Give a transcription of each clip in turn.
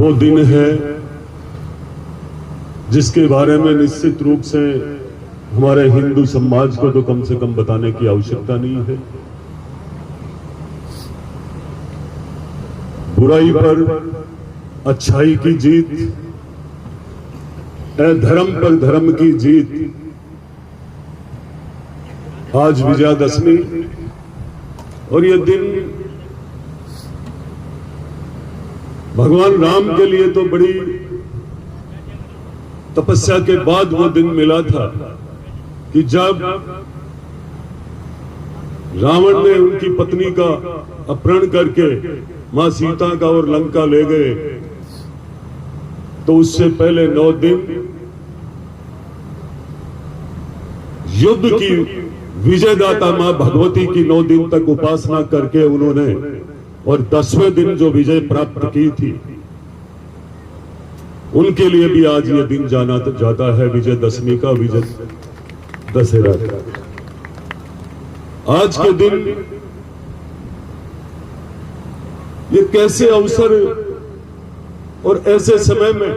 वो दिन है जिसके बारे में निश्चित रूप से हमारे हिंदू समाज को तो कम से कम बताने की आवश्यकता नहीं है। बुराई पर अच्छाई की जीत, अधर्म पर धर्म की जीत। आज विजयादशमी और ये दिन भगवान राम के लिए तो बड़ी तपस्या के बाद वो दिन मिला था कि जब रावण ने उनकी पत्नी का अपहरण करके मां सीता का और लंका ले गए, तो उससे पहले 9 दिन युद्ध की विजयदाता मां भगवती की 9 दिन तक उपासना करके उन्होंने और 10वें दिन जो विजय प्राप्त की थी, उनके लिए भी आज ये दिन जाना जाता है विजयदशमी का, विजय दशहरा का। आज के दिन ये कैसे अवसर और ऐसे समय में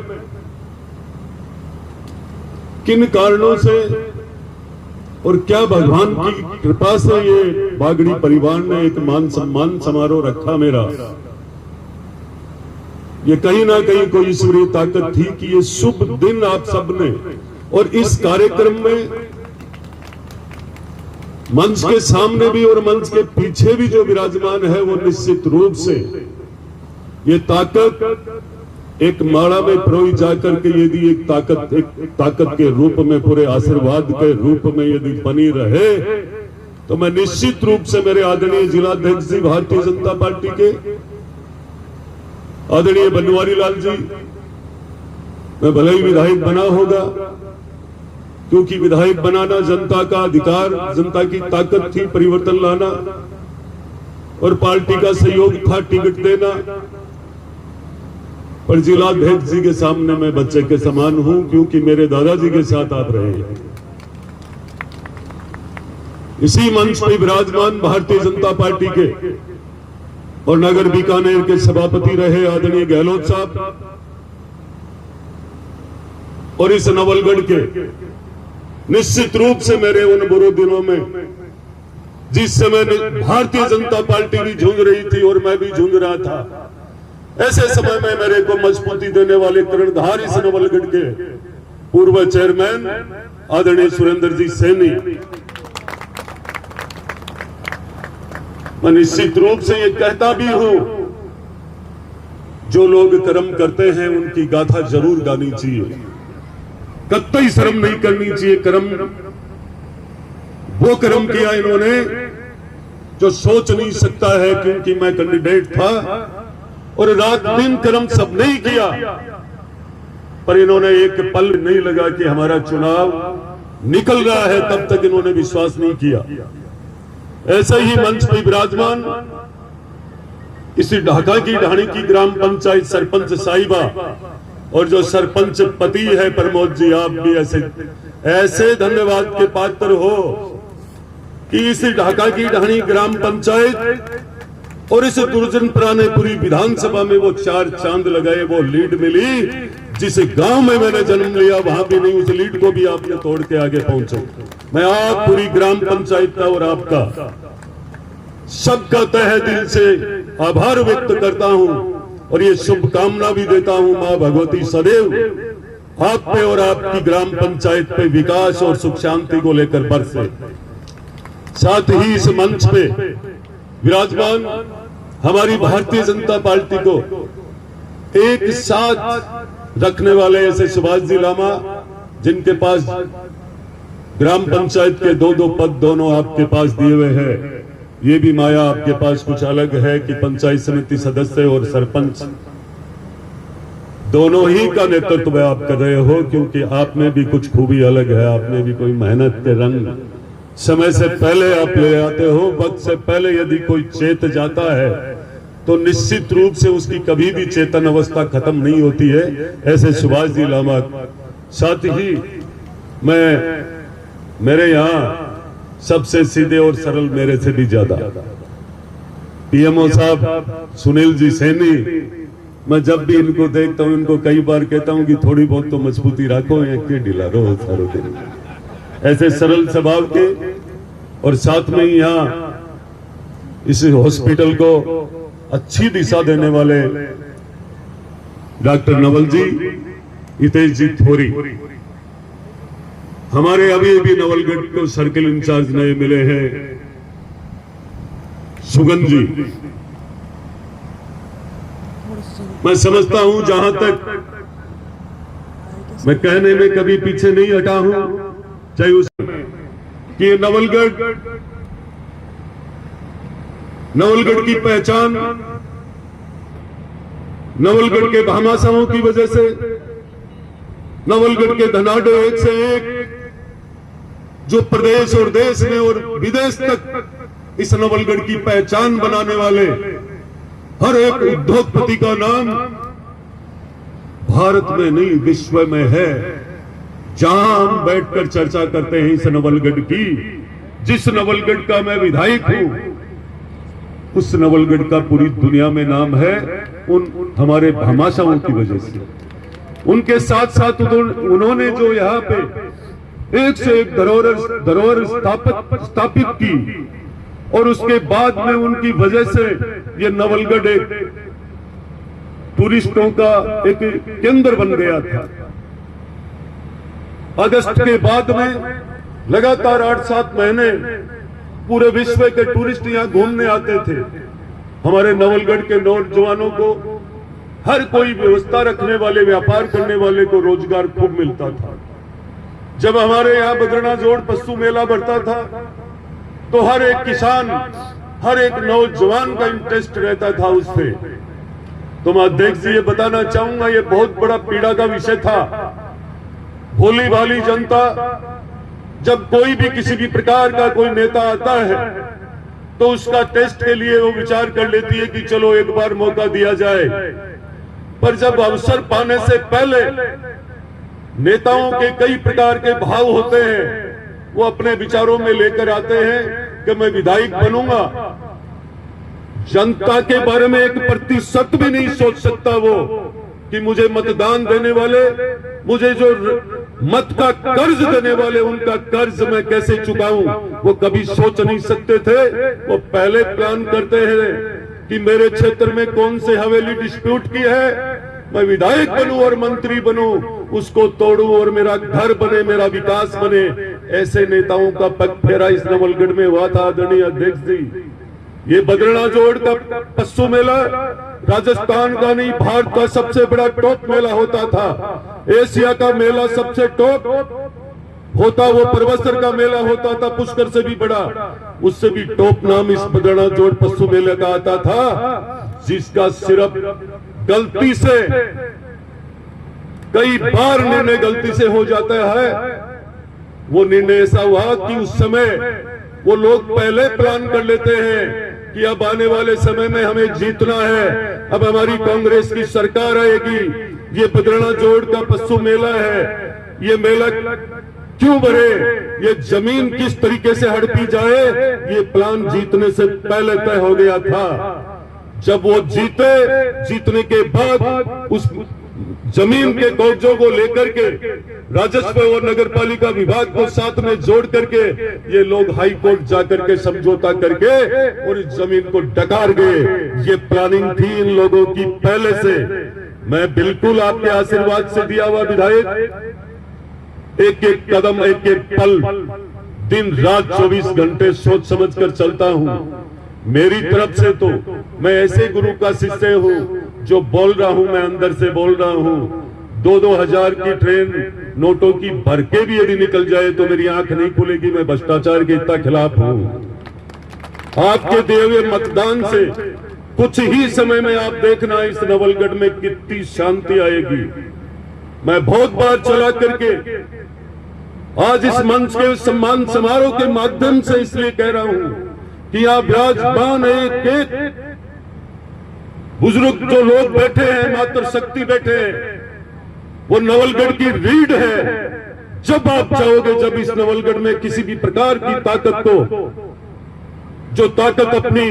किन कारणों से और क्या भगवान की कृपा से ये बागड़ी परिवार ने एक मान सम्मान समारोह रखा मेरा, ये कहीं ना कहीं कोई ईश्वरीय ताकत थी कि ये शुभ दिन आप सबने और इस कार्यक्रम में मंच के सामने भी और मंच के पीछे भी जो विराजमान है वो निश्चित रूप से ये ताकत एक माला में पिरोई जाकर के यदि एक ताकत के रूप में, पूरे आशीर्वाद के रूप में यदि बनी रहे, तो मैं निश्चित रूप से मेरे आदरणीय जिलाध्यक्ष जी भारतीय जनता पार्टी के आदरणीय बनवारी लाल जी, मैं भले ही विधायक बना होगा, क्योंकि विधायक बनाना जनता का अधिकार, जनता की ताकत थी परिवर्तन लाना, और पार्टी का सहयोग था टिकट देना, पर जिलाध्यक्ष जी के सामने मैं बच्चे के समान हूं, क्योंकि मेरे दादाजी के साथ आप रहे हैं। इसी मंच पर विराजमान भारतीय जनता पार्टी के और नगर बीकानेर के सभापति रहे आदरणीय गहलोत साहब, और इस नवलगढ़ के निश्चित रूप से मेरे उन बुरे दिनों में जिस समय भारतीय जनता पार्टी भी जूझ रही थी और मैं भी जूझ रहा था, ऐसे समय में मेरे को मजबूती देने वाले कर्णधार इस नवलगढ़ के पूर्व चेयरमैन आदरणीय सुरेंद्र जी सैनी, मैं निश्चित रूप से ये कहता भी हूं, जो लोग कर्म करते हैं उनकी गाथा जरूर गानी चाहिए, कतई शर्म नहीं करनी चाहिए। कर्म वो कर्म किया इन्होंने जो सोच नहीं सकता है, क्योंकि मैं कैंडिडेट था और रात दिन कर्म सब नहीं किया, पर इन्होंने एक पल नहीं लगा कि हमारा चुनाव निकल रहा है, तब तक इन्होंने विश्वास नहीं किया। ऐसे ही मंच पर विराजमान इसी ढाका की ढाणी की ग्राम पंचायत सरपंच साहिबा और जो सरपंच पति है प्रमोद जी, आप भी ऐसे धन्यवाद के पात्र हो कि इस ढाका की ढाणी ग्राम पंचायत और इस दुर्जनपुरी विधानसभा में वो 4 चांद लगाए, वो लीड मिली। जिस गांव में मैंने जन्म लिया वहां भी नहीं, उस लीड को भी आपने तोड़ के आगे पहुंचे। मैं आप पूरी ग्राम पंचायत का और आपका सबका तहे दिल से आभार व्यक्त करता हूं और ये शुभकामना भी देता हूं, मां भगवती सदैव आप पे और आपकी ग्राम पंचायत पे विकास और सुख शांति को लेकर बरसे। साथ ही इस मंच पे विराजमान हमारी भारतीय जनता पार्टी को एक साथ रखने वाले ऐसे सुभाष जी लामा, जिनके पास ग्राम पंचायत के 2-2 पद दोनों आपके पास दिए हुए हैं। ये भी माया आपके पास कुछ अलग है कि पंचायत समिति सदस्य और सरपंच दोनों ही का नेतृत्व आप कर रहे हो, क्योंकि आप में भी कुछ खूबी अलग है। आपने भी कोई मेहनत के रंग समय से पहले आप ले आते हो। वक्त से पहले यदि कोई चेत जाता है तो निश्चित रूप से उसकी कभी भी चेतन अवस्था खत्म नहीं होती है। ऐसे सुभाष जी लामा। साथ ही मेरे यहाँ सबसे सीधे और सरल, मेरे से भी ज्यादा पीएमओ साहब सुनील जी सैनी, मैं जब भी इनको देखता हूँ इनको कई बार कहता हूँ कि थोड़ी बहुत तो मजबूती रखो, या क्यों ढीला रहो सारों दिन। ऐसे सरल स्वभाव के और साथ में ही यहाँ इस हॉस्पिटल को अच्छी दिशा देने वाले डॉक्टर नवल जी, हितेश जी थोरी, हमारे अभी नवलगढ़ को सर्किल इंचार्ज नए मिले हैं सुगंध जी। मैं समझता हूं, जहां तक मैं कहने में कभी पीछे नहीं हटा हूं, चाहे उसमें कि नवलगढ़ की पहचान नवलगढ़ के भामाशाहों की वजह से, नवलगढ़ के धनाढ्य एक से एक जो प्रदेश और देश में और विदेश तक इस नवलगढ़ की पहचान बनाने वाले हर एक उद्योगपति का नाम भारत में नहीं विश्व में है। जहां हम बैठकर चर्चा करते हैं इस नवलगढ़ की, जिस नवलगढ़ का मैं विधायक हूं, उस नवलगढ़ का पूरी दुनिया में नाम है उन हमारे भामाशाहों की वजह से। उनके साथ साथ उन्होंने जो यहाँ पे एक से एक धरोहर स्थापित की, और उसके बाद में उनकी वजह से ये नवलगढ़ एक टूरिस्टों का एक केंद्र बन गया था। अगस्त के बाद में लगातार 8-7 महीने पूरे विश्व के टूरिस्ट यहाँ घूमने आते थे। हमारे नवलगढ़ के नौजवानों को, हर कोई व्यवस्था रखने वाले, व्यापार करने वाले को रोजगार खूब मिलता था। जब हमारे यहाँ बद्रना जोड़ पशु मेला बढ़ता था तो हर एक किसान, हर एक नौजवान का इंटरेस्ट रहता था उस पे। तो मैं अध्यक्ष जी ये बताना चाहूंगा, ये बहुत बड़ा पीड़ा का विषय था। भोली भाली जनता, जब कोई भी किसी भी प्रकार का कोई नेता आता है तो उसका टेस्ट के लिए वो विचार कर लेती है कि चलो एक बार मौका दिया जाए। पर जब अवसर पाने से पहले नेताओं के कई प्रकार के भाव होते हैं, वो अपने विचारों में लेकर आते हैं कि मैं विधायक बनूंगा, जनता के बारे में 1% भी नहीं सोच सकता वो कि मुझे मतदान देने वाले, मुझे जो मत का कर्ज देने वाले, उनका कर्ज मैं कैसे चुकाऊं, वो कभी सोच नहीं सकते थे। वो पहले प्लान करते हैं कि मेरे क्षेत्र में कौन से हवेली डिस्प्यूट की है, मैं विधायक बनूं और मंत्री बनूं, उसको तोड़ूं और मेरा घर बने, मेरा विकास बने। ऐसे नेताओं का पग फेरा इस नवलगढ़ में हुआ था आदरणीय अध्यक्ष जी। ये बद्रना जोड़ का पशु मेला राजस्थान का नहीं, भारत का सबसे बड़ा टॉप मेला होता था। एशिया का मेला सबसे टॉप होता वो परबसर का मेला होता था, पुष्कर से भी बड़ा, उससे भी टॉप नाम इस बद्रना जोड़ पशु मेले का आता था, जिसका सिर्फ गलती से, कई बार निर्णय गलती से हो जाता है। वो निर्णय ऐसा हुआ कि उस समय वो लोग पहले प्लान कर लेते हैं कि अब आने वाले समय में हमें जीतना है, अब हमारी कांग्रेस की सरकार आएगी, ये बद्रना जोड़ का पशु मेला है, ये मेला क्यों भरे, ये जमीन किस तरीके से हड़पी जाए, ये प्लान जीतने से पहले तय हो गया था। जब वो जीतने के बाद उस जमीन के कब्जों को लेकर के राजस्व और नगरपालिका विभाग को साथ में जोड़ करके ये लोग हाई कोर्ट जाकर के समझौता करके और इस जमीन को डकार गए। ये प्लानिंग थी इन लोगों की पहले से। मैं बिल्कुल आपके आशीर्वाद से दिया हुआ विधायक, एक एक कदम, एक एक पल, दिन रात 24 घंटे सोच समझ कर चलता हूं। मेरी तरफ से तो मैं ऐसे गुरु का शिष्य हूं, जो बोल रहा हूं मैं अंदर से बोल रहा हूं। 2-2 हजार की ट्रेन नोटों की भर के भी यदि निकल जाए तो मेरी आंख नहीं खुलेगी। मैं भ्रष्टाचार के इतना खिलाफ हूं। आपके दिए हुए मतदान से कुछ ही समय में आप देखना इस नवलगढ़ में कितनी शांति आएगी। मैं बहुत बार चला करके आज इस मंच के सम्मान समारोह के माध्यम से इसलिए कह रहा हूं कि यहाँ विराजमान एक बुजुर्ग जो लोग बैठे हैं, मात्र शक्ति बैठे हैं, वो नवलगढ़ की रीढ़ है। जब आप चाहोगे, जब इस नवलगढ़ में किसी भी प्रकार की ताकत को, जो ताकत अपनी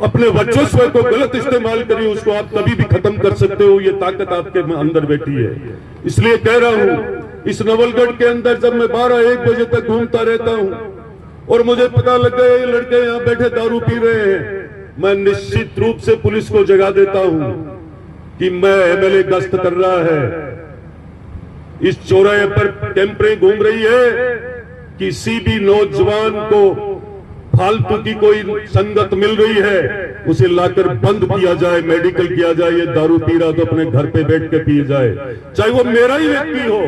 अपने वर्चस्व को गलत इस्तेमाल करिए, उसको आप कभी भी खत्म कर सकते हो। ये ताकत आपके अंदर बैठी है। इसलिए कह रहा हूं, इस नवलगढ़ के अंदर जब मैं 12-1 बजे तक घूमता रहता हूं और मुझे पता लग गया ये लड़के यहां बैठे दारू पी रहे हैं, मैं निश्चित रूप से पुलिस को जगा देता हूं कि मैं एमएलए गश्त कर रहा है। इस चौराहे पर कैंपरें घूम रही है, किसी भी नौजवान को फालतू की कोई संगत मिल रही है उसे लाकर बंद किया जाए, मेडिकल किया जाए। ये दारू पी रहा तो अपने घर पे बैठ के पी जाए, चाहे वो मेरा ही व्यक्ति हो।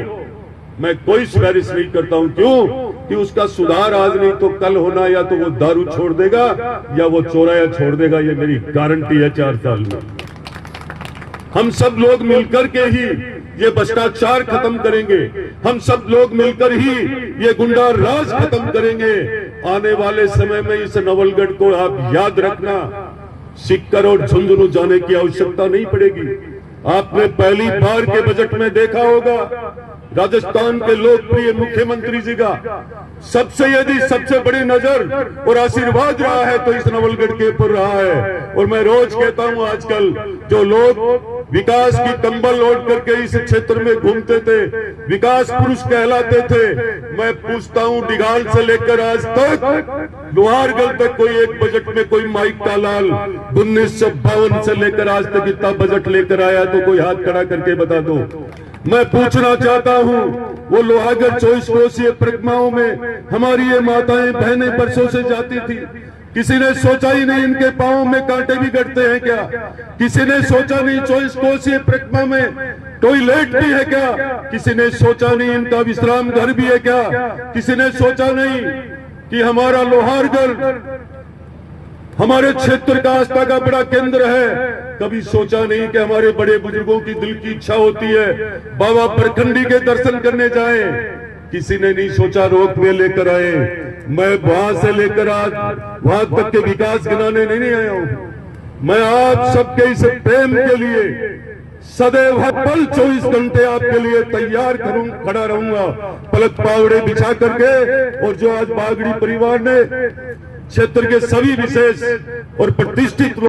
मैं कोई सिफारिश नहीं करता हूं, क्यों कि उसका सुधार आज नहीं तो कल होना, या तो वो दारू छोड़ देगा या वो चौराया छोड़ देगा। ये मेरी गारंटी है 4 साल में। हम सब लोग मिलकर के ही ये भ्रष्टाचार खत्म करेंगे, हम सब लोग मिलकर ही ये गुंडा राज खत्म करेंगे। आने वाले समय में इस नवलगढ़ को आप याद रखना, सिक्कर और झुंझुनू जाने की आवश्यकता नहीं पड़ेगी। आपने पहली बार के बजट में देखा होगा राजस्थान के लोकप्रिय मुख्यमंत्री जी का सबसे यदि सबसे बड़ी नजर और आशीर्वाद रहा है तो इस नवलगढ़ के ऊपर रहा है। और मैं रोज कहता हूं, आजकल जो लोग विकास की कंबल ओढ़ करके इस क्षेत्र में घूमते थे, विकास पुरुष कहलाते थे, मैं पूछता हूं डिगाल से लेकर आज तक लोहारगढ़ तक कोई एक बजट में कोई माइक का लाल 1952 से लेकर आज तक इतना बजट लेकर आया तो कोई हाथ खड़ा करके बता दो। मैं पूछना चाहता हूं, वो लोहागढ़ 24 कोसीय परिक्रमाओं में हमारी ये माताएं बहनें बरसों से जाती थी, किसी ने सोचा ही नहीं इनके पांव में कांटे भी गड़ते हैं क्या? किसी ने सोचा नहीं 24 कोसीय परिक्रमा में टॉयलेट भी है क्या? किसी ने सोचा नहीं इनका विश्राम घर भी है क्या? किसी ने सोचा नहीं कि हमारा लोहारगढ़ हमारे क्षेत्र का आस्था का बड़ा केंद्र है। कभी सोचा नहीं कि हमारे बड़े बुजुर्गों की दिल की इच्छा होती है बाबा परखंडी के दर्शन करने जाएं। किसी ने नहीं सोचा रोपवे लेकर आए। मैं वहां से लेकर आज वहां तक के विकास गिनाने नहीं आया हूं। मैं आप सबके इस प्रेम के लिए सदैव हर पल 24 घंटे आपके लिए तैयार खड़ा रहूंगा, पलक पावड़े बिछा करके। और जो आज बागड़ी परिवार ने क्षेत्र के सभी विशेष और प्रतिष्ठित